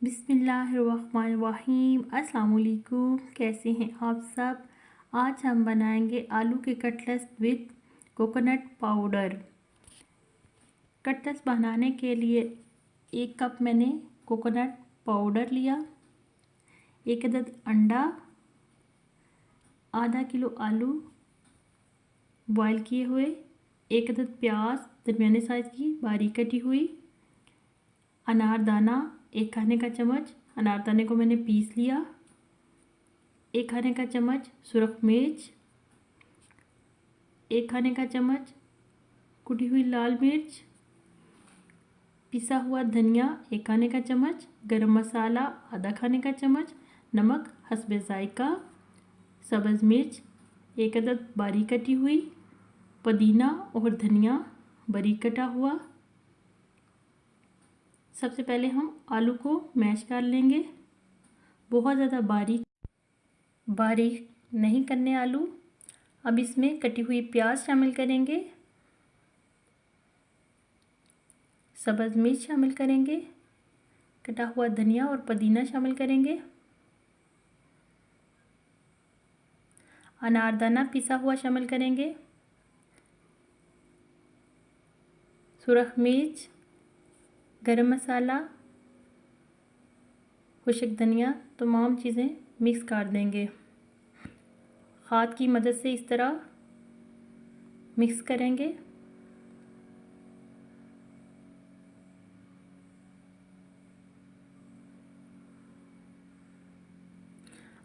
बिस्मिल्लाहिर्रहमानिर्रहीम। अस्सलाम वालेकुम। कैसे हैं आप सब। आज हम बनाएंगे आलू के cutlets with coconut powder. Cutlets बनाने के लिए 1 कप मैंने कोकोनट पाउडर लिया, 1 अदद अंडा, आधा किलो आलू बॉयल किए हुए, 1 अदद प्याज दरमियाने साइज़ की बारीक कटी हुई, अनारदाना 1 खाने का चम्मच, अनारदाने को मैंने पीस लिया, 1 खाने का चम्मच सुरख मिर्च, 1 खाने का चम्मच कुटी हुई लाल मिर्च, पिसा हुआ धनिया 1 खाने का चम्मच, गरम मसाला आधा खाने का चम्मच, नमक हस्बे जायका, सब्ज़ मिर्च 1 अदद बारीक कटी हुई, पुदीना और धनिया बारीक कटा हुआ। सबसे पहले हम आलू को मैश कर लेंगे। बहुत ज़्यादा बारीक नहीं करने आलू। अब इसमें कटी हुई प्याज शामिल करेंगे, सब्ज़ मिर्च शामिल करेंगे, कटा हुआ धनिया और पुदीना शामिल करेंगे, अनारदाना पिसा हुआ शामिल करेंगे, सुरख मिर्च, गरम मसाला, खुश्क धनिया, तमाम चीज़ें मिक्स कर देंगे। हाथ की मदद से इस तरह मिक्स करेंगे।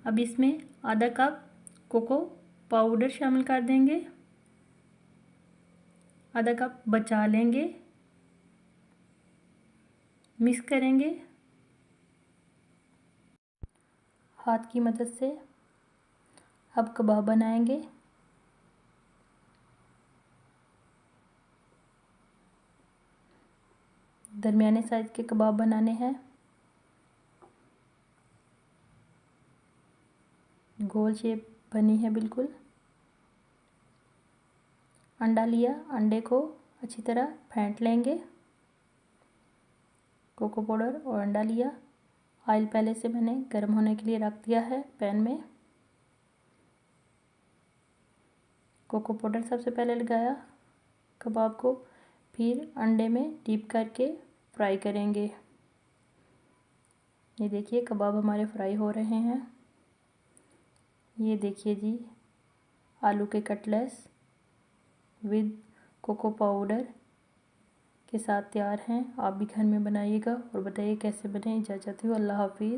अब इसमें आधा कप कोको पाउडर शामिल कर देंगे, आधा कप बचा लेंगे, मिक्स करेंगे। हाथ की मदद से अब कबाब बनाएंगे। दरमियाने साइज़ के कबाब बनाने हैं। गोल शेप बनी है बिल्कुल। अंडा लिया, अंडे को अच्छी तरह फेंट लेंगे। कोको पाउडर और अंडा लिया। ऑयल पहले से मैंने गर्म होने के लिए रख दिया है पैन में। कोको पाउडर सबसे पहले लगाया कबाब को, फिर अंडे में डीप करके फ्राई करेंगे। ये देखिए कबाब हमारे फ्राई हो रहे हैं। ये देखिए जी आलू के कटलेट्स विद कोको पाउडर के साथ तैयार हैं। आप भी घर में बनाइएगा और बताइए कैसे बने। इजाज़त हूँ, अल्लाह हाफिज़।